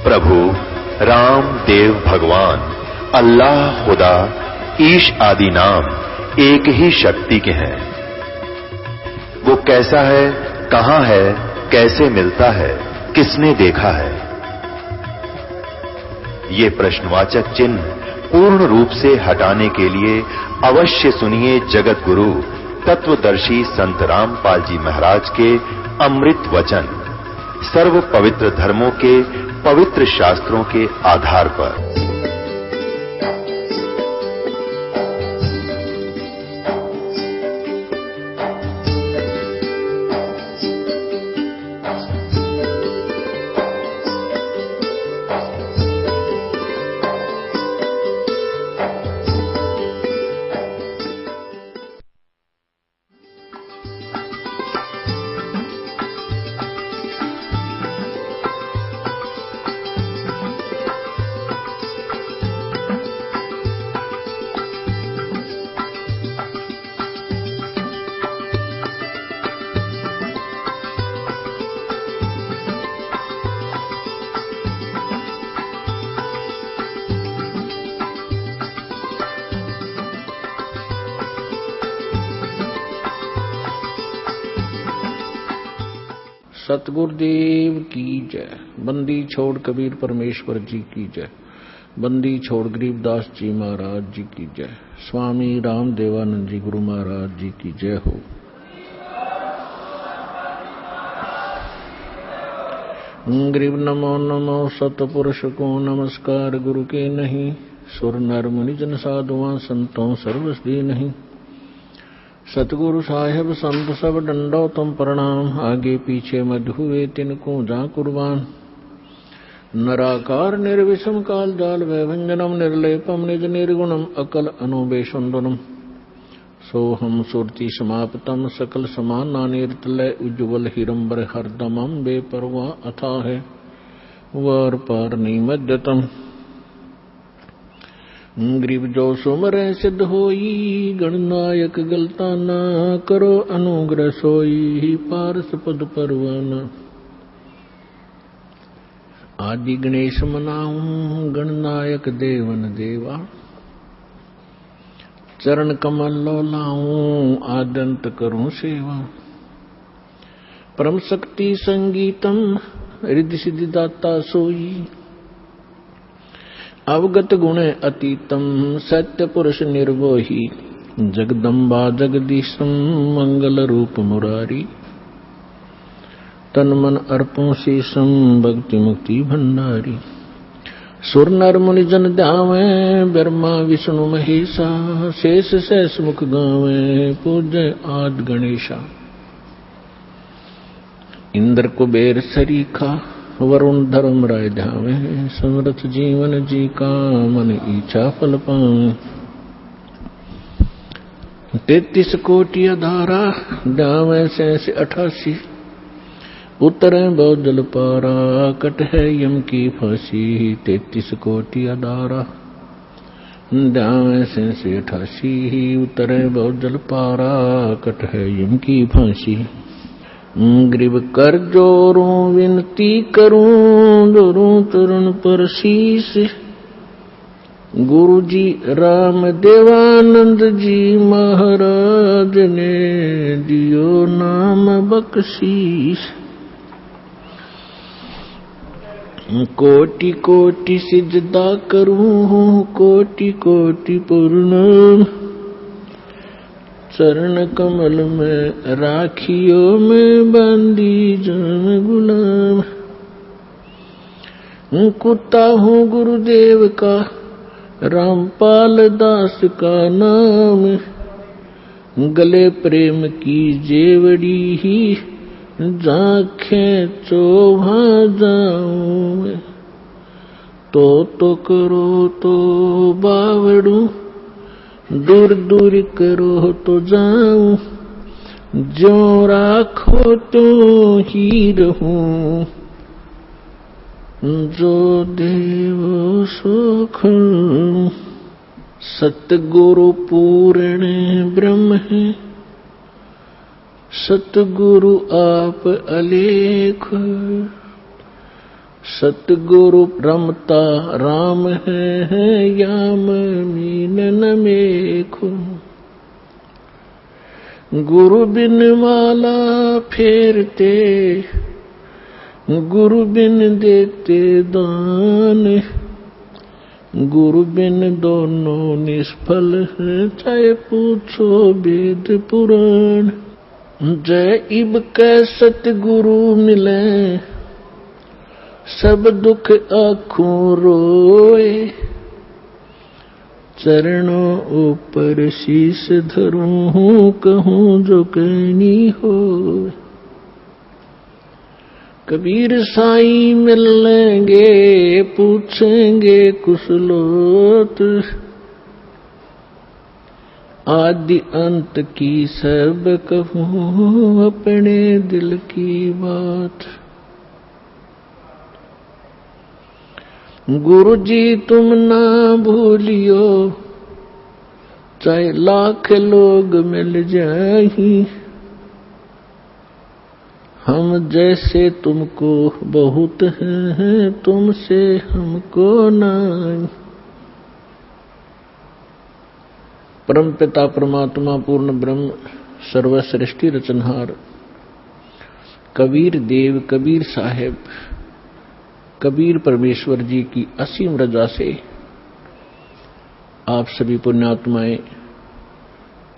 प्रभु राम देव भगवान अल्लाह खुदा ईश आदि नाम एक ही शक्ति के हैं। वो कैसा है, कहां है, कैसे मिलता है, किसने देखा है? ये प्रश्नवाचक चिन्ह पूर्ण रूप से हटाने के लिए अवश्य सुनिए जगत गुरु तत्वदर्शी संत रामपाल जी महाराज के अमृत वचन, सर्व पवित्र धर्मों के पवित्र शास्त्रों के आधार पर। सतगुरुदेव की जय। बंदी छोड़ कबीर परमेश्वर जी की जय। बंदी छोड़ गरीबदास जी महाराज जी की जय। स्वामी राम देवानंद जी गुरु महाराज जी की जय हो। गरीब नमो नमो सतपुरुष को नमस्कार गुरु के नहीं, सुर नर मुनि जन साधुआं संतों सर्वस्दी नहीं। सतगुरु साहेब संत सब डंडो तुम प्रणाम, आगे पीछे मत हुए तिनको जा कुर्बान। नराकार निर्विषम काल जाल वैभंजनम निर्लेपम निज निर्गुणम अकल अनुबेशुंदनम। सोहम सुरति समाप्तम सकल समाना निर्तलय उज्ज्वल हिरंबर हरदमम बेपरवा अथा है वर पार निमज्जतम। गरीब जो सुमर सिद्ध होई, गणनायक गलता ना करो अनुग्रह सोई, पारस पद परवाना। आदि गणेश मनाऊं गणनायक देवन देवा, चरण कमल लो लाऊं आदंत करूं सेवा। परम शक्ति संगीतम रिद्धि सिद्धि दाता सोई, अवगत गुण अतीतम सत्य पुरुष निर्वोही। जगदम्बा जगदीशम मंगल रूप मुरारी, तन मन अर्पों शेषम भक्ति मुक्ति भंडारी। सुर नर मुनि जन ध्यावे ब्रह्मा विष्णु महेशा, शेष शेष मुख गावे पूज्य आद गणेशा। इंद्र कुबेर सरीखा वरुण धर्म राय ध्यावे, समर्थ जीवन जी का मन इच्छा फल पावे। 33 कोटि अधारा ध्यावे 88, उतरे बहुत जल पारा कट है यम की फांसी। 33 कोटि अधारा ध्यावे 88, उतरे बहुत जल पारा कट है यम की फांसी। ग्रीव कर जोरूं विनती करूं दोरूं चरण पर शीश। गुरु जी राम देवानंद जी महाराज ने दियो नाम बख्शीश। कोटि कोटि सिजदा करूं कोटि कोटि प्रणाम। चरण कमल में राखियो में बंदी जन गुलाम। कुत्ता हूँ गुरुदेव का रामपाल दास का नाम। गले प्रेम की जेवड़ी ही जाखें चोभा जाऊं। तो करो तो बावड़ू, दूर दूर करो तो जाऊं। जो राखो तो ही रहूं, जो देव सुख। सतगुरु पूर्ण ब्रह्म है, सतगुरु आप अलेख। सतगुरु रमता राम है याम मीन न मेखो। गुरु बिन माला फेरते, गुरु बिन देते दान। गुरु बिन दोनों निष्फल है, चाहे पूछो वेद पुराण। जय इब कै सतगुरु मिले, सब दुख आँखों रोए। चरणों ऊपर शीश धरूं, कहूँ जो कहनी हो। कबीर साईं मिल लेंगे, पूछेंगे कुशलोत। आदि अंत की सब कहूँ, अपने दिल की बात। गुरु जी तुम ना भूलियो, चाहे लाख लोग मिल जाएं। हम जैसे तुमको बहुत हैं, तुमसे हमको नहीं। परम पिता परमात्मा पूर्ण ब्रह्म सर्वश्रेष्ठी रचनहार कबीर देव कबीर साहेब कबीर परमेश्वर जी की असीम रजा से आप सभी पुण्यात्माएं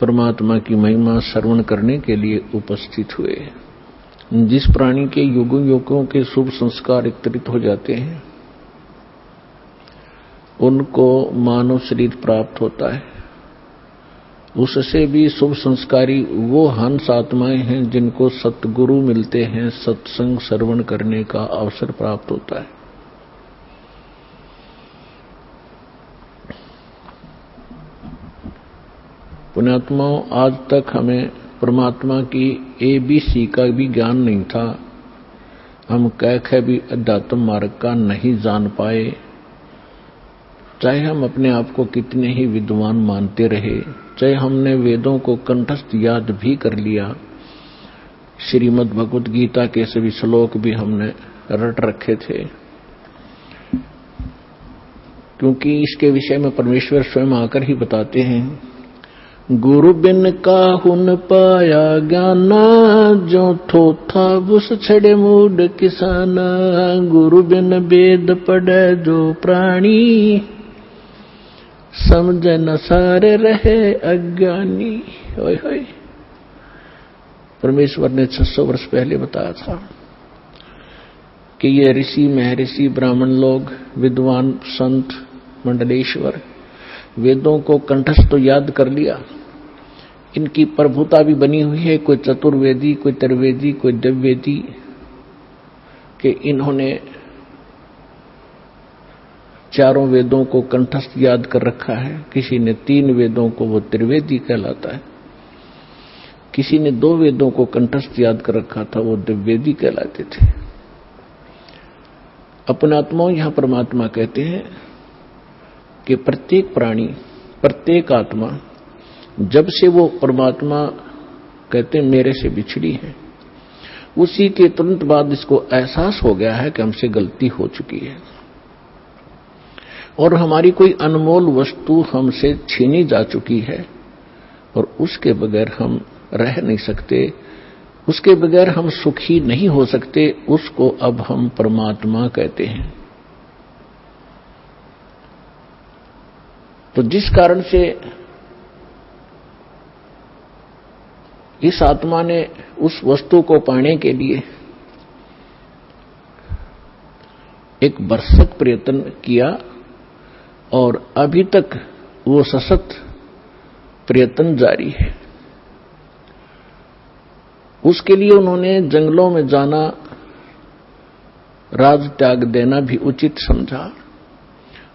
परमात्मा की महिमा श्रवण करने के लिए उपस्थित हुए। जिस प्राणी के युगों युगों के शुभ संस्कार एकत्रित हो जाते हैं, उनको मानव शरीर प्राप्त होता है। उससे भी शुभ संस्कारी वो हंस आत्माएं हैं जिनको सतगुरु मिलते हैं, सत्संग श्रवण करने का अवसर प्राप्त होता है। पुण्यात्माओं, आज तक हमें परमात्मा की ABC का भी ज्ञान नहीं था। हम कह भी अध्यात्म मार्ग का नहीं जान पाए, चाहे हम अपने आप को कितने ही विद्वान मानते रहे, चाहे हमने वेदों को कंठस्थ याद भी कर लिया, श्रीमद् भगवत गीता के सभी श्लोक भी हमने रट रखे थे, क्योंकि इसके विषय में परमेश्वर स्वयं आकर ही बताते हैं, गुरु बिन काहू न पाया ज्ञाना, जो थोथा बुस छड़े मूड किसाना। गुरु बिन वेद पढ़े जो प्राणी, समझ न सारे रहे अज्ञानी। ओए होए, परमेश्वर ने 600 वर्ष पहले बताया था कि ये ऋषि महर्षि ब्राह्मण लोग, विद्वान संत मंडलेश्वर, वेदों को कंठस्थ तो याद कर लिया, इनकी प्रभुता भी बनी हुई है। कोई चतुर्वेदी, कोई त्रिवेदी, कोई दिव्यवेदी के इन्होंने चारों वेदों को कंठस्थ याद कर रखा है। किसी ने 3 वेदों को, वो त्रिवेदी कहलाता है। किसी ने 2 वेदों को कंठस्थ याद कर रखा था, वो दिव्यवेदी कहलाते थे। अपने आत्माओं, यहां परमात्मा कहते हैं कि प्रत्येक प्राणी, प्रत्येक आत्मा, जब से वो परमात्मा कहते हैं मेरे से बिछड़ी है, उसी के तुरंत बाद इसको एहसास हो गया है कि हमसे गलती हो चुकी है और हमारी कोई अनमोल वस्तु हमसे छीनी जा चुकी है और उसके बगैर हम रह नहीं सकते, उसके बगैर हम सुखी नहीं हो सकते। उसको अब हम परमात्मा कहते हैं। तो जिस कारण से इस आत्मा ने उस वस्तु को पाने के लिए एक भरसक प्रयत्न किया और अभी तक वो सशक्त प्रयत्न जारी है। उसके लिए उन्होंने जंगलों में जाना, राज त्याग देना भी उचित समझा।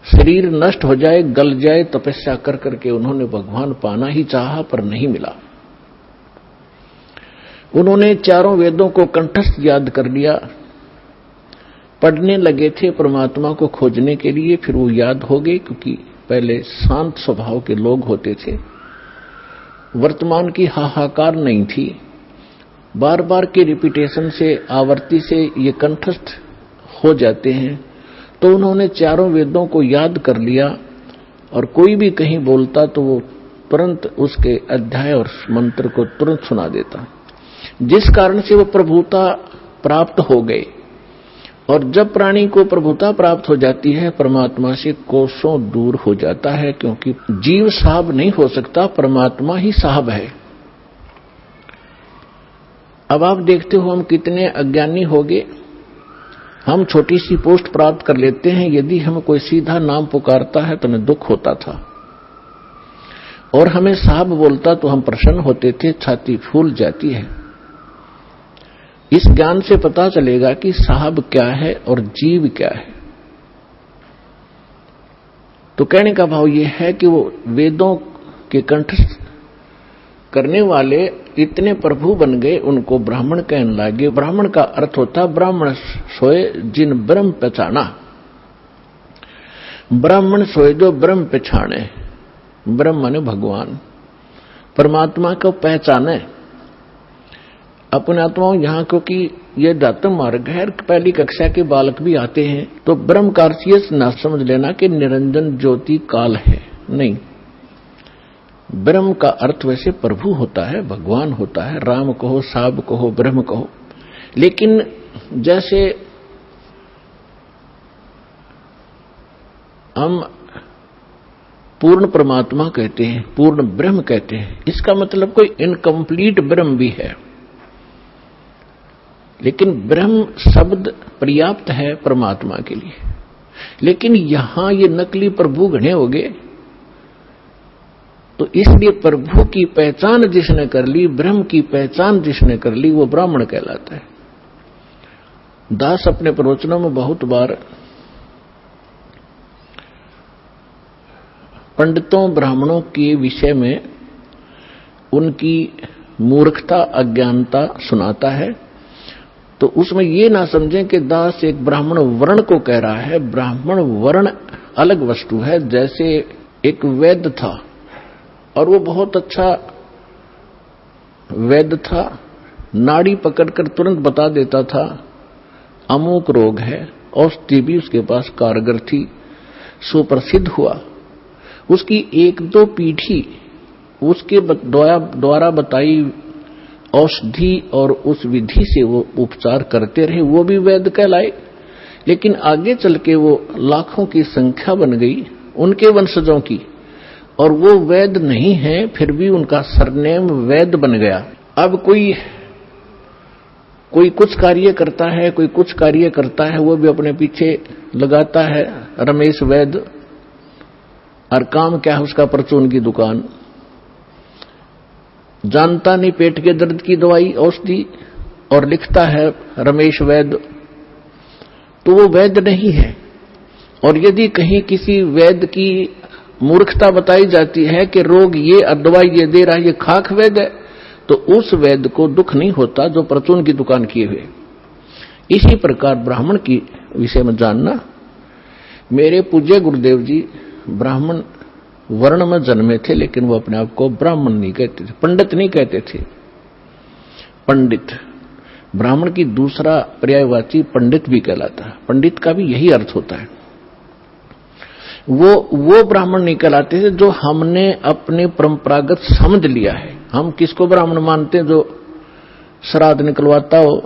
शरीर नष्ट हो जाए, गल जाए, तपस्या कर करके उन्होंने भगवान पाना ही चाहा, पर नहीं मिला। उन्होंने चारों वेदों को कंठस्थ याद कर लिया, पढ़ने लगे थे परमात्मा को खोजने के लिए। फिर वो याद हो गए, क्योंकि पहले शांत स्वभाव के लोग होते थे, वर्तमान की हाहाकार नहीं थी। बार बार के रिपीटेशन से, आवर्ती से ये कंठस्थ हो जाते हैं। तो उन्होंने चारों वेदों को याद कर लिया और कोई भी कहीं बोलता तो वो तुरंत उसके अध्याय और मंत्र को तुरंत सुना देता, जिस कारण से वो प्रभुता प्राप्त हो गए। और जब प्राणी को प्रभुता प्राप्त हो जाती है, परमात्मा से कोसों दूर हो जाता है, क्योंकि जीव साहब नहीं हो सकता, परमात्मा ही साहब है। अब आप देखते हो हम कितने अज्ञानी हो गए। हम छोटी सी पोस्ट प्राप्त कर लेते हैं, यदि हम कोई सीधा नाम पुकारता है तो हमें दुख होता था, और हमें साहब बोलता तो हम प्रसन्न होते थे, छाती फूल जाती है। इस ज्ञान से पता चलेगा कि साहब क्या है और जीव क्या है। तो कहने का भाव यह है कि वो वेदों के कंठस्थ करने वाले इतने प्रभु बन गए, उनको ब्राह्मण कहने लगे। ब्राह्मण का अर्थ होता ब्राह्मण सोए जिन ब्रह्म पहचाना। ब्राह्मण सोए जो ब्रह्म पहचाने। ब्रह्म माने भगवान, परमात्मा को पहचाने अपने आत्माओं। यहाँ क्योंकि ये दातम मार्ग है, पहली कक्षा के बालक भी आते हैं, तो ब्रह्म का अर्थ ये ना समझ लेना कि निरंजन ज्योति काल है, नहीं। ब्रह्म का अर्थ वैसे प्रभु होता है, भगवान होता है, राम कहो, साब कहो, ब्रह्म कहो। लेकिन जैसे हम पूर्ण परमात्मा कहते हैं, पूर्ण ब्रह्म कहते हैं, इसका मतलब कोई इनकम्प्लीट ब्रह्म भी है। लेकिन ब्रह्म शब्द पर्याप्त है परमात्मा के लिए। लेकिन यहां ये नकली प्रभु घने हो गए, तो इसलिए प्रभु की पहचान जिसने कर ली, ब्रह्म की पहचान जिसने कर ली, वो ब्राह्मण कहलाता है। दास अपने प्रवचनों में बहुत बार पंडितों ब्राह्मणों के विषय में उनकी मूर्खता अज्ञानता सुनाता है। तो उसमें ये ना समझें कि दास एक ब्राह्मण वर्ण को कह रहा है। ब्राह्मण वर्ण अलग वस्तु है। जैसे एक वैद्य था और वो बहुत अच्छा वैद्य था, नाड़ी पकड़कर तुरंत बता देता था अमुक रोग है, औषधि भी उसके पास कारगर थी, सुप्रसिद्ध हुआ। उसकी एक दो पीढ़ी उसके द्वारा बताई औषधि और उस विधि से वो उपचार करते रहे, वो भी वैद्य कहलाए। लेकिन आगे चल के वो लाखों की संख्या बन गई उनके वंशजों की, और वो वैद्य नहीं है, फिर भी उनका सरनेम वैद्य बन गया। अब कोई कुछ कार्य करता है, कोई कुछ कार्य करता है, वो भी अपने पीछे लगाता है रमेश वैद्य, और काम क्या है उसका, परचून की दुकान। जानता नहीं पेट के दर्द की दवाई औषधि, और लिखता है रमेश वैद्य, तो वो वैद्य नहीं है। और यदि कहीं किसी वैद्य की मूर्खता बताई जाती है कि रोग ये दवाई ये दे रहा है, ये खाक वैद्य है, तो उस वैद्य को दुख नहीं होता जो परचून की दुकान किए हुए। इसी प्रकार ब्राह्मण की विषय में जानना। मेरे पूज्य गुरुदेव जी ब्राह्मण वर्ण में जन्मे थे, लेकिन वो अपने आप को ब्राह्मण नहीं कहते थे, पंडित नहीं कहते थे। पंडित ब्राह्मण की दूसरा पर्यायवाची पंडित भी कहलाता है। पंडित का भी यही अर्थ होता है। वो ब्राह्मण नहीं कहलाते थे जो हमने अपने परंपरागत समझ लिया है। हम किसको ब्राह्मण मानते हैं? जो श्राद्ध निकलवाता हो,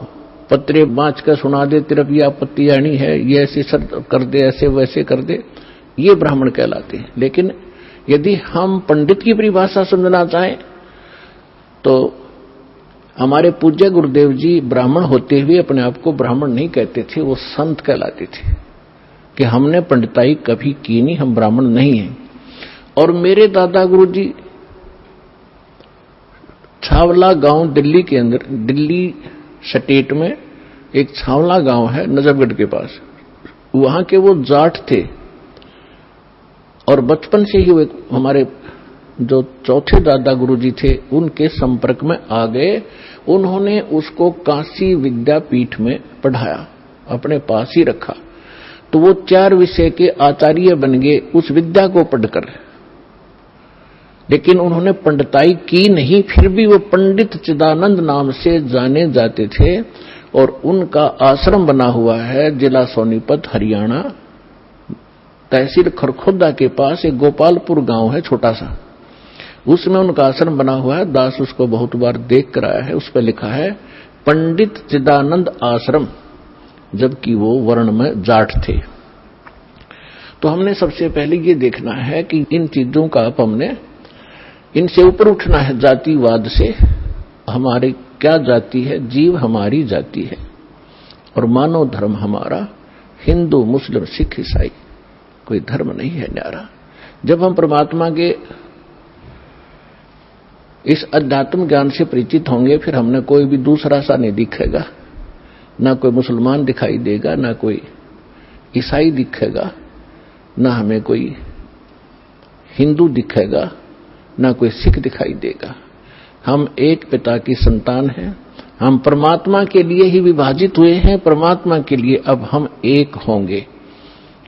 पत्रे बाँच कर सुना दे, तेरा ये आपत्ति आनी है, ये ऐसे कर दे, ऐसे वैसे कर दे, ये ब्राह्मण कहलाते हैं। लेकिन यदि हम पंडित की परिभाषा समझना चाहें तो हमारे पूज्य गुरुदेव जी ब्राह्मण होते हुए अपने आप को ब्राह्मण नहीं कहते थे, वो संत कहलाते थे कि हमने पंडिताई कभी की नहीं, हम ब्राह्मण नहीं हैं। और मेरे दादा गुरु जी छावला गांव दिल्ली के अंदर, दिल्ली स्टेट में एक छावला गांव है नजफगढ़ के पास, वहां के वो जाट थे। और बचपन से ही वो हमारे जो चौथे दादा गुरुजी थे उनके संपर्क में आ गए। उन्होंने उसको काशी विद्यापीठ में पढ़ाया, अपने पास ही रखा, तो वो 4 विषय के आचार्य बन गए उस विद्या को पढ़कर। लेकिन उन्होंने पंडिताई की नहीं, फिर भी वो पंडित चिदानंद नाम से जाने जाते थे। और उनका आश्रम बना हुआ है जिला सोनीपत हरियाणा, तहसील खरखोदा के पास एक गोपालपुर गांव है छोटा सा, उसमें उनका आश्रम बना हुआ है। दास उसको बहुत बार देख कर आया है। उस पर लिखा है पंडित चिदानंद आश्रम, जबकि वो वर्ण में जाट थे। तो हमने सबसे पहले ये देखना है कि इन चीजों का हमने इनसे ऊपर उठना है, जातिवाद से। हमारी क्या जाति है? जीव हमारी जाति है और मानव धर्म हमारा हिंदू मुस्लिम सिख ईसाई, कोई धर्म नहीं है न्यारा। जब हम परमात्मा के इस अध्यात्म ज्ञान से परिचित होंगे, फिर हमने कोई भी दूसरा सा नहीं दिखेगा, ना कोई मुसलमान दिखाई देगा, ना कोई ईसाई दिखेगा, ना हमें कोई हिंदू दिखेगा, ना कोई सिख दिखाई देगा। हम एक पिता की संतान हैं, हम परमात्मा के लिए ही विभाजित हुए हैं, परमात्मा के लिए अब हम एक होंगे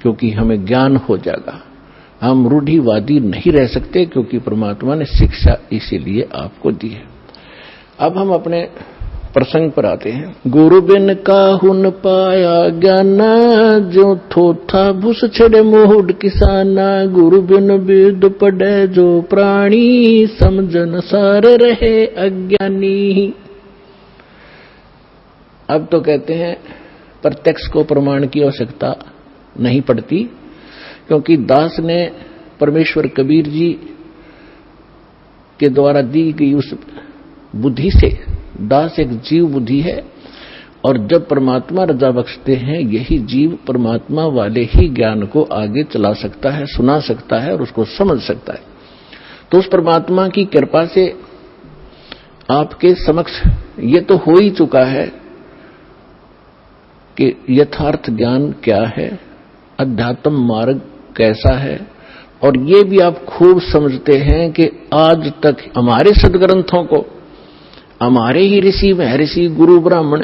क्योंकि हमें ज्ञान हो जाएगा। हम रूढ़िवादी नहीं रह सकते क्योंकि परमात्मा ने शिक्षा इसीलिए आपको दी है। अब हम अपने प्रसंग पर आते हैं। गुरु बिन काहुन पाया ज्ञान, जो थोथा भूस छड़े मोहड किसाना। गुरु बिन वेद पढ़े जो प्राणी, समझन सार रहे अज्ञानी। अब तो कहते हैं प्रत्यक्ष को प्रमाण की आवश्यकता नहीं पड़ती, क्योंकि दास ने परमेश्वर कबीर जी के द्वारा दी गई उस बुद्धि से, दास एक जीव बुद्धि है और जब परमात्मा रजा बख्शते हैं, यही जीव परमात्मा वाले ही ज्ञान को आगे चला सकता है, सुना सकता है और उसको समझ सकता है। तो उस परमात्मा की कृपा से आपके समक्ष ये तो हो ही चुका है कि यथार्थ ज्ञान क्या है, अध्यात्म मार्ग कैसा है, और ये भी आप खूब समझते हैं कि आज तक हमारे सदग्रंथों को हमारे ही ऋषि महर्षि गुरु ब्राह्मण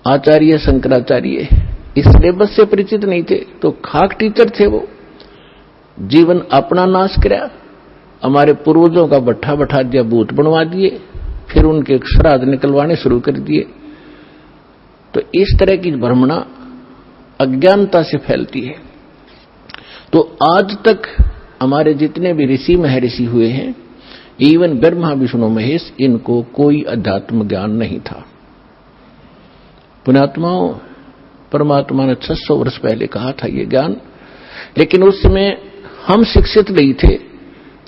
आचार्य शंकराचार्य इस सिलेबस से परिचित नहीं थे, तो खाक टीचर थे वो। जीवन अपना नाश कराया, हमारे पूर्वजों का बट्ठा बैठा दिया, भूत बनवा दिए, फिर उनके श्राद्ध निकलवाने शुरू कर दिए। तो इस तरह की भ्रमणा अज्ञानता से फैलती है। तो आज तक हमारे जितने भी ऋषि महर्षि हुए हैं, इवन ब्रह्मा विष्णु महेश, इनको कोई अध्यात्म ज्ञान नहीं था। पुण्यात्माओं, परमात्मा ने 600 वर्ष पहले कहा था ये ज्ञान, लेकिन उस समय हम शिक्षित नहीं थे।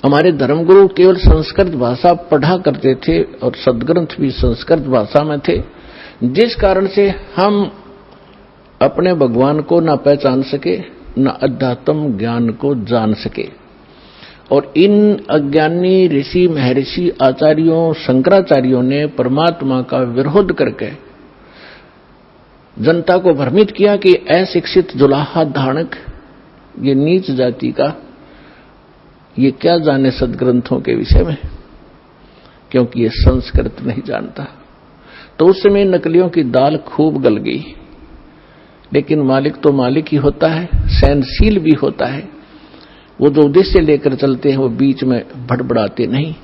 हमारे धर्मगुरु केवल संस्कृत भाषा पढ़ा करते थे और सदग्रंथ भी संस्कृत भाषा में थे, जिस कारण से हम अपने भगवान को न पहचान सके, न अध्यात्म ज्ञान को जान सके। और इन अज्ञानी ऋषि महर्षि आचार्यों शंकराचार्यों ने परमात्मा का विरोध करके जनता को भ्रमित किया कि अशिक्षित जुलाहा धानक, ये नीच जाति का, ये क्या जाने सदग्रंथों के विषय में, क्योंकि ये संस्कृत नहीं जानता। तो उस समय नकलियों की दाल खूब गल गई, लेकिन मालिक तो मालिक ही होता है, सहनशील भी होता है। वो जो उद्देश्य लेकर चलते हैं वो बीच में भड़बड़ाते नहीं।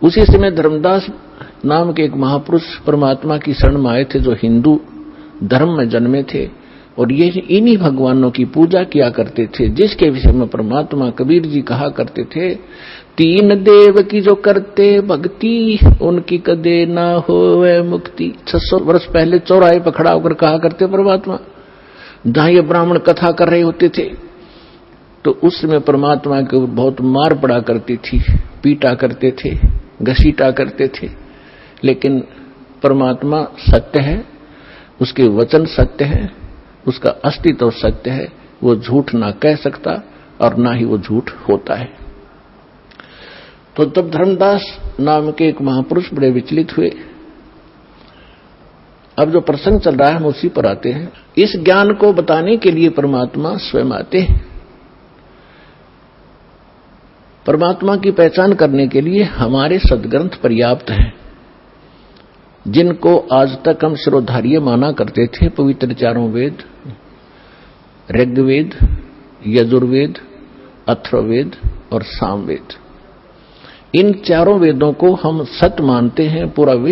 उसी समय धर्मदास नाम के एक महापुरुष परमात्मा की शरण में आए थे, जो हिंदू धर्म में जन्मे थे और ये इन्हीं भगवानों की पूजा किया करते थे, जिसके विषय में परमात्मा कबीर जी कहा करते थे, तीन देव की जो करते भक्ति, उनकी कदे ना होवे मुक्ति। 600 वर्ष पहले चौराहे पर खड़ा होकर कहा करते परमात्मा, जहां ये ब्राह्मण कथा कर रहे होते थे, तो उस समय परमात्मा के ऊपर बहुत मार पड़ा करती थी, पीटा करते थे, घसीटा करते थे। लेकिन परमात्मा सत्य है, उसके वचन सत्य है, उसका अस्तित्व सत्य है, वो झूठ ना कह सकता और ना ही वो झूठ होता है। तो तब धर्मदास नाम के एक महापुरुष बड़े विचलित हुए। अब जो प्रसंग चल रहा है हम उसी पर आते हैं। इस ज्ञान को बताने के लिए परमात्मा स्वयं आते हैं। परमात्मा की पहचान करने के लिए हमारे सदग्रंथ पर्याप्त हैं, जिनको आज तक हम शिरोधार्य माना करते थे। पवित्र चारों वेद, ऋग्वेद, यजुर्वेद, अथर्ववेद और सामवेद, इन चारों वेदों को हम सत्य मानते हैं। पूरा